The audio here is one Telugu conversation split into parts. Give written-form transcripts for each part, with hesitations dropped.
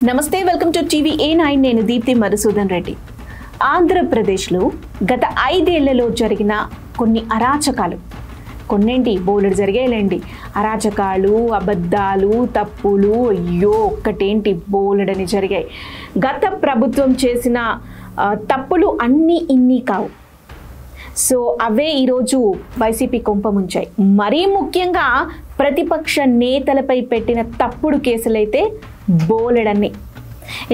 నమస్తే, వెల్కమ్ టు టీవీ A9. నేను దీప్తి మధుసూదన్ రెడ్డి. ఆంధ్రప్రదేశ్లో గత 5 ఏళ్లలో జరిగిన కొన్ని అరాచకాలు, కొన్నేంటి బోలెడు జరిగాయిలేండి. అరాచకాలు, అబద్ధాలు, తప్పులు, అయ్యో ఒక్కటేంటి బోలెడని జరిగాయి. గత ప్రభుత్వం చేసిన తప్పులు అన్నీ ఇన్ని కావు. సో అవే ఈరోజు వైసీపీ కొంపముంచాయి. మరీ ముఖ్యంగా ప్రతిపక్ష నేతలపై పెట్టిన తప్పుడు కేసులైతే బోలెడన్ని.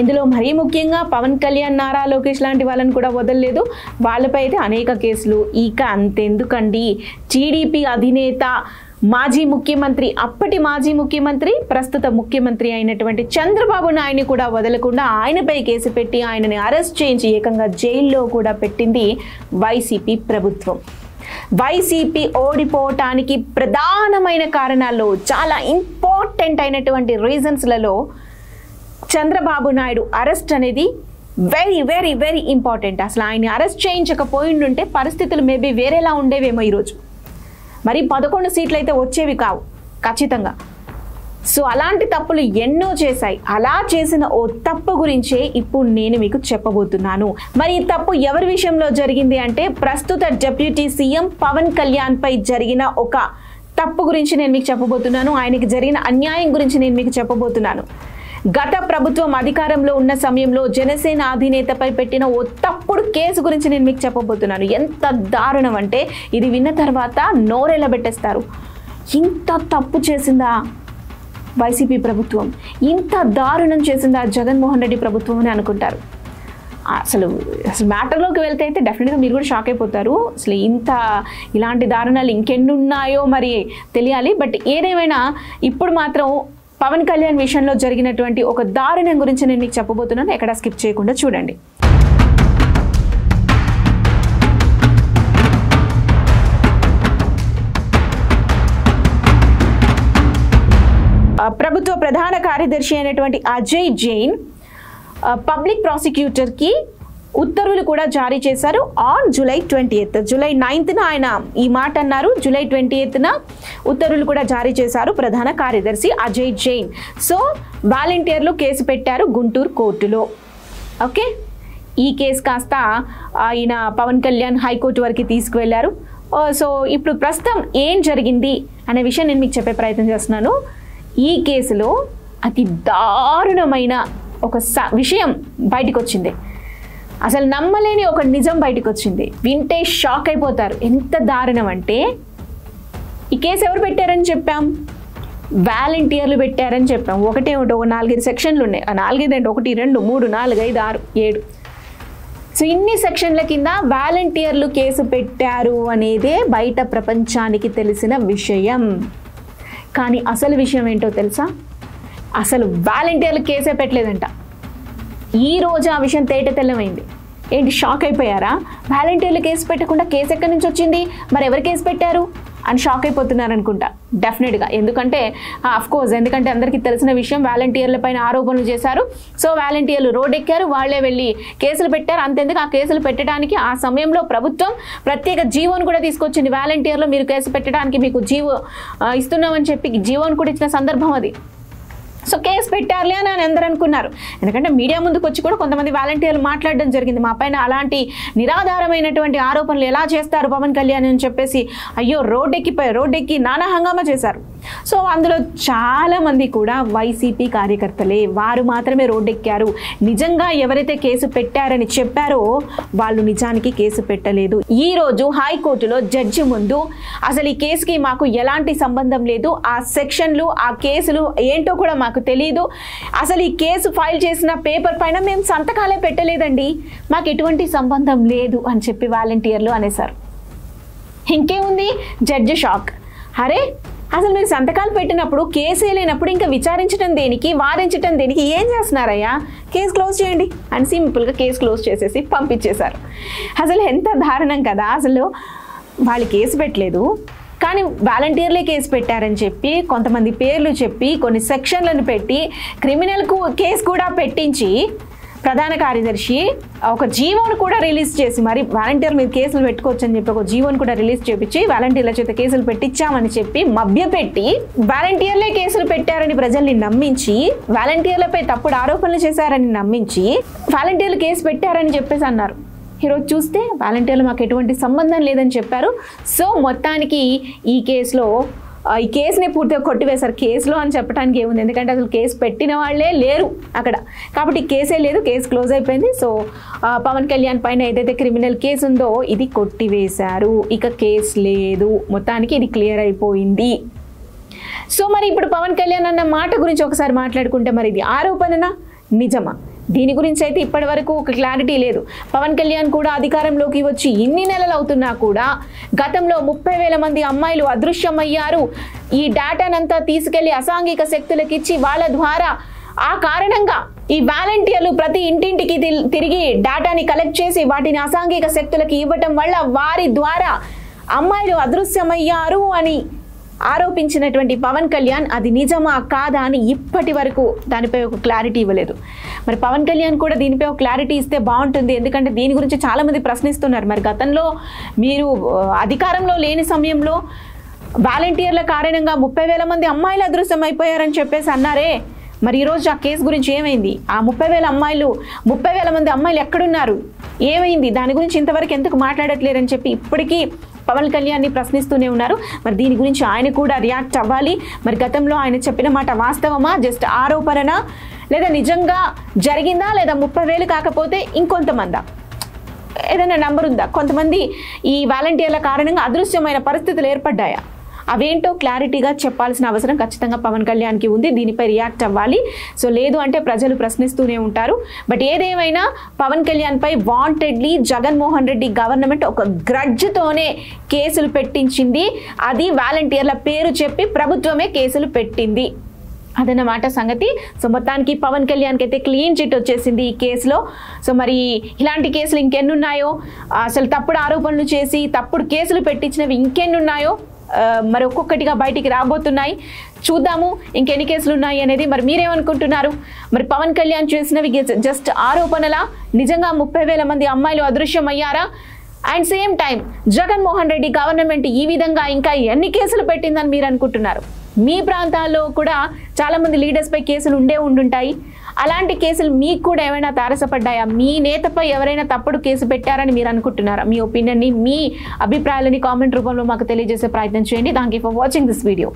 ఇందులో మరీ ముఖ్యంగా పవన్ కళ్యాణ్, నారా లోకేష్ లాంటి వాళ్ళని కూడా వదలలేదు. వాళ్ళపై అయితే అనేక కేసులు. ఇక అంతెందుకండి, టీడీపీ అధినేత, మాజీ ముఖ్యమంత్రి, అప్పటి మాజీ ముఖ్యమంత్రి, ప్రస్తుత ముఖ్యమంత్రి అయినటువంటి చంద్రబాబు నాయుడిని కూడా వదలకుండా ఆయనపై కేసు పెట్టి ఆయనని అరెస్ట్ చేయించి ఏకంగా జైల్లో కూడా పెట్టింది వైసీపీ ప్రభుత్వం. వైసీపీ ఓడిపోవటానికి ప్రధానమైన కారణాల్లో, చాలా ఇంపార్టెంట్ అయినటువంటి రీజన్స్లలో చంద్రబాబు నాయుడు అరెస్ట్ అనేది వెరీ వెరీ వెరీ ఇంపార్టెంట్. అసలు ఆయన్ని అరెస్ట్ చేయించకపోయిండుంటే పరిస్థితులు మేబీ వేరేలా ఉండేవేమో ఈరోజు. మరి 11 సీట్లు అయితే వచ్చేవి కావు ఖచ్చితంగా. సో అలాంటి తప్పులు ఎన్నో చేశాయి. అలా చేసిన ఓ తప్పు గురించే ఇప్పుడు నేను మీకు చెప్పబోతున్నాను. మరి ఈ తప్పు ఎవరి విషయంలో జరిగింది అంటే, ప్రస్తుత డిప్యూటీ సీఎం పవన్ కళ్యాణ్ పై జరిగిన ఒక తప్పు గురించి నేను మీకు చెప్పబోతున్నాను. ఆయనకి జరిగిన అన్యాయం గురించి నేను మీకు చెప్పబోతున్నాను. గత ప్రభుత్వం అధికారంలో ఉన్న సమయంలో జనసేన అధినేతపై పెట్టిన ఓ తప్పుడు కేసు గురించి నేను మీకు చెప్పబోతున్నాను. ఎంత దారుణం అంటే ఇది విన్న తర్వాత నోరెళ్ళబెట్టేస్తారు. ఇంత తప్పు చేసిందా వైసీపీ ప్రభుత్వం, ఇంత దారుణం చేసిందా జగన్మోహన్ రెడ్డి ప్రభుత్వం అని అనుకుంటారు. అసలు మ్యాటర్లోకి వెళ్తే అయితే డెఫినెట్గా మీరు కూడా షాక్ అయిపోతారు. అసలు ఇలాంటి దారుణాలు ఇంకెన్ని ఉన్నాయో మరి తెలియాలి. బట్ ఏదేమైనా ఇప్పుడు మాత్రం పవన్ కళ్యాణ్ విషయంలో జరిగినటువంటి ఒక దారుణం గురించి నేను మీకు చెప్పబోతున్నాను. ఎక్కడ స్కిప్ చేయకుండా చూడండి. ప్రభుత్వ ప్రధాన కార్యదర్శి అయినటువంటి అజయ్ జైన్ పబ్లిక్ ప్రాసిక్యూటర్కి ఉత్తర్వులు కూడా జారీ చేశారు. On July 20th, July 9th ఆయన ఈ మాట అన్నారు. జూలై 20th ఉత్తర్వులు కూడా జారీ చేశారు ప్రధాన కార్యదర్శి అజయ్ జైన్. సో వాలంటీర్లు కేసు పెట్టారు గుంటూరు కోర్టులో. ఓకే, ఈ కేసు కాస్త ఆయన పవన్ కళ్యాణ్ హైకోర్టు వరకు తీసుకువెళ్లారు. సో ఇప్పుడు ప్రస్తుతం ఏం జరిగింది అనే విషయం నేను మీకు చెప్పే ప్రయత్నం చేస్తున్నాను. ఈ కేసులో అతి దారుణమైన ఒక విషయం బయటకు వచ్చింది. అసలు నమ్మలేని ఒక నిజం బయటకు వచ్చింది. వింటే షాక్ అయిపోతారు. ఎంత దారుణం అంటే, ఈ కేసు ఎవరు పెట్టారని చెప్పాం? వాలంటీర్లు పెట్టారని చెప్పాం. ఒక 4-5 సెక్షన్లు ఉన్నాయి. 4 అంటే 1, 2, 3, 4, 5, 6, 7. సో ఇన్ని సెక్షన్ల కింద వాలంటీర్లు కేసు పెట్టారు అనేదే బయట ప్రపంచానికి తెలిసిన విషయం. కానీ అసలు విషయం ఏంటో తెలుసా? అసలు వాలంటీర్లు కేసే పెట్టలేదంట. ఈ రోజు ఆ విషయం తేట తెల్లమైంది. ఏంటి, షాక్ అయిపోయారా? వాలంటీర్లు కేసు పెట్టకుండా కేసు ఎక్కడి నుంచి వచ్చింది, మరి ఎవరు కేసు పెట్టారు అని షాక్ అయిపోతున్నారు అనుకుంటా డెఫినెట్గా. ఎందుకంటే అందరికీ తెలిసిన విషయం, వాలంటీర్ల పైన ఆరోపణలు చేశారు. సో వాలంటీర్లు రోడ్ ఎక్కారు, వాళ్లే వెళ్ళి కేసులు పెట్టారు. అంతెందుకు, ఆ కేసులు పెట్టడానికి ఆ సమయంలో ప్రభుత్వం ప్రత్యేక జీవోను కూడా తీసుకొచ్చింది. వాలంటీర్లు మీరు కేసు పెట్టడానికి మీకు జీవో ఇస్తున్నామని చెప్పి జీవోను కూడా ఇచ్చిన సందర్భం అది. సో కేసు పెట్టారులే అని అందరూ అనుకున్నారు. ఎందుకంటే మీడియా ముందుకు వచ్చి కూడా కొంతమంది వాలంటీర్లు మాట్లాడడం జరిగింది. మా పైన అలాంటి నిరాధారమైనటువంటి ఆరోపణలు ఎలా చేస్తారు పవన్ కళ్యాణ్ అని చెప్పేసి అయ్యో రోడ్డెక్కి నానా హంగామా చేశారు. సో అందులో చాలామంది కూడా వైసీపీ కార్యకర్తలే. వారు మాత్రమే రోడ్డెక్కారు. నిజంగా ఎవరైతే కేసు పెట్టారని చెప్పారో వాళ్ళు నిజానికి కేసు పెట్టలేదు. ఈరోజు హైకోర్టులో జడ్జి ముందు అసలు ఈ కేసుకి మాకు ఎలాంటి సంబంధం లేదు, ఆ సెక్షన్లు, ఆ కేసులు ఏంటో కూడా మాకు తెలియదు, అసలు ఈ కేసు ఫైల్ చేసిన పేపర్ పైన మేము సంతకాలే పెట్టలేదండి, మాకు ఎటువంటి సంబంధం లేదు అని చెప్పి వాలంటీర్లు అనేశారు. ఇంకేముంది, జడ్జి షాక్. అరే అసలు మీరు సంతకాలు పెట్టినప్పుడు, కేసు లేనప్పుడు ఇంకా విచారించడం దేనికి, వారించడం దేనికి, ఏం చేస్తున్నారయ్యా, కేసు క్లోజ్ చేయండి అని సింపుల్గా కేసు క్లోజ్ చేసేసి పంపించేశారు. అసలు ఎంత దారుణం కదా. అసలు వాళ్ళు కేసు పెట్టలేదు, కానీ వాలంటీర్లే కేసు పెట్టారని చెప్పి కొంతమంది పేర్లు చెప్పి కొన్ని సెక్షన్లను పెట్టి క్రిమినల్ కేసు కూడా పెట్టించి ప్రధాన కార్యదర్శి ఒక జీవోను కూడా రిలీజ్ చేసి మరి వాలంటీర్ మీద కేసులు పెట్టుకోవచ్చు అని చెప్పి ఒక జీవోను కూడా రిలీజ్ చేపించి వాలంటీర్ల చేత కేసులు పెట్టించామని చెప్పి మభ్యపెట్టి వాలంటీర్లే కేసులు పెట్టారని ప్రజల్ని నమ్మించి వాలంటీర్లపై తప్పుడు ఆరోపణలు చేశారని నమ్మించి వాలంటీర్లు కేసు పెట్టారని చెప్పేసి అన్నారు. ఈరోజు చూస్తే వాలంటీర్లు మాకు ఎటువంటి సంబంధం లేదని చెప్పారు. సో మొత్తానికి ఈ కేసుని పూర్తిగా కొట్టివేశారు. కేసులో అని చెప్పడానికి ఏముంది, ఎందుకంటే అసలు కేసు పెట్టిన వాళ్ళే లేరు అక్కడ, కాబట్టి కేసే లేదు, కేసు క్లోజ్ అయిపోయింది. సో పవన్ కళ్యాణ్ పైన ఏదైతే క్రిమినల్ కేసు ఉందో ఇది కొట్టివేశారు, ఇక కేసు లేదు, మొత్తానికి ఇది క్లియర్ అయిపోయింది. సో మరి ఇప్పుడు పవన్ కళ్యాణ్ అన్న మాట గురించి ఒకసారి మాట్లాడుకుంటే మరి ఇది ఆరోపణనా నిజమా, దీని గురించి అయితే ఇప్పటి వరకు ఒక క్లారిటీ లేదు. పవన్ కళ్యాణ్ కూడా అధికారంలోకి వచ్చి ఇన్ని నెలలు అవుతున్నా కూడా గతంలో 30,000 మంది అమ్మాయిలు అదృశ్యమయ్యారు, ఈ డేటానంతా తీసుకెళ్లి అసాంఘిక శక్తులకు ఇచ్చి వాళ్ళ ద్వారా ఆ కారణంగా ఈ వాలంటీర్లు ప్రతి ఇంటింటికి తిరిగి డేటాని కలెక్ట్ చేసి వాటిని అసాంఘిక శక్తులకు ఇవ్వటం వల్ల వారి ద్వారా అమ్మాయిలు అదృశ్యమయ్యారు అని ఆరోపించినటువంటి పవన్ కళ్యాణ్ అది నిజమా కాదా అని ఇప్పటి వరకు దానిపై ఒక క్లారిటీ ఇవ్వలేదు. మరి పవన్ కళ్యాణ్ కూడా దీనిపై ఒక క్లారిటీ ఇస్తే బాగుంటుంది, ఎందుకంటే దీని గురించి చాలామంది ప్రశ్నిస్తున్నారు. మరి గతంలో మీరు అధికారంలో లేని సమయంలో వాలంటీర్ల కారణంగా 30,000 మంది అమ్మాయిలు అదృశ్యం అయిపోయారని చెప్పేసి అన్నారే, మరి ఈరోజు ఆ కేసు గురించి ఏమైంది? ఆ 30,000 మంది అమ్మాయిలు ఎక్కడున్నారు, ఏమైంది, దాని గురించి ఇంతవరకు ఎందుకు మాట్లాడట్లేరని చెప్పి ఇప్పటికీ పవన్ కళ్యాణ్ని ప్రశ్నిస్తూనే ఉన్నారు. మరి దీని గురించి ఆయన కూడా రియాక్ట్ అవ్వాలి. మరి గతంలో ఆయన చెప్పిన మాట వాస్తవమా, జస్ట్ ఆరోపణనా, లేదా నిజంగా జరిగిందా, లేదా 30,000 కాకపోతే ఇంకొంతమందా, ఏదైనా నంబర్ ఉందా, కొంతమంది ఈ వాలంటీర్ల కారణంగా అదృశ్యమైన పరిస్థితులు ఏర్పడ్డాయా, అవేంటో క్లారిటీగా చెప్పాల్సిన అవసరం ఖచ్చితంగా పవన్ కళ్యాణ్కి ఉంది. దీనిపై రియాక్ట్ అవ్వాలి. సో లేదు అంటే ప్రజలు ప్రశ్నిస్తూనే ఉంటారు. బట్ ఏదేమైనా పవన్ కళ్యాణ్ పై వాంటెడ్లీ జగన్మోహన్ రెడ్డి గవర్నమెంట్ ఒక గ్రడ్జ్తోనే కేసులు పెట్టించింది. అది వాలంటీర్ల పేరు చెప్పి ప్రభుత్వమే కేసులు పెట్టింది, అదన్నమాట సంగతి. సో మొత్తానికి పవన్ కళ్యాణ్కి అయితే క్లీన్ చిట్ వచ్చేసింది ఈ కేసులో. సో మరి ఇలాంటి కేసులు ఇంకెన్ని ఉన్నాయో, అసలు తప్పుడు ఆరోపణలు చేసి తప్పుడు కేసులు పెట్టించినవి ఇంకెన్ని ఉన్నాయో మరి ఒక్కొక్కటిగా బయటికి రాబోతున్నాయి. చూద్దాము ఇంకెన్ని కేసులు ఉన్నాయి అనేది. మరి మీరేమనుకుంటున్నారు? మరి పవన్ కళ్యాణ్ చేసినవి జస్ట్ ఆరోపణలా, నిజంగా 30,000 మంది అమ్మాయిలు అదృశ్యం అయ్యారా? And same time Jaganmohan Reddy government ఈ విధంగా ఇంకా ఎన్ని కేసులు పెట్టిందని మీరు అనుకుంటున్నారు? మీ ప్రాంతాల్లో కూడా చాలామంది లీడర్స్పై కేసులు ఉండుంటాయి. అలాంటి కేసులు మీకు కూడా ఏమైనా తారసపడ్డాయా? మీ నేతపై ఎవరైనా తప్పుడు కేసు పెట్టారని మీరు అనుకుంటున్నారా? మీ ఒపీనియన్ని, మీ అభిప్రాయాలని కామెంట్ రూపంలో మాకు తెలియజేసే ప్రయత్నం చేయండి. Thank you for watching this video.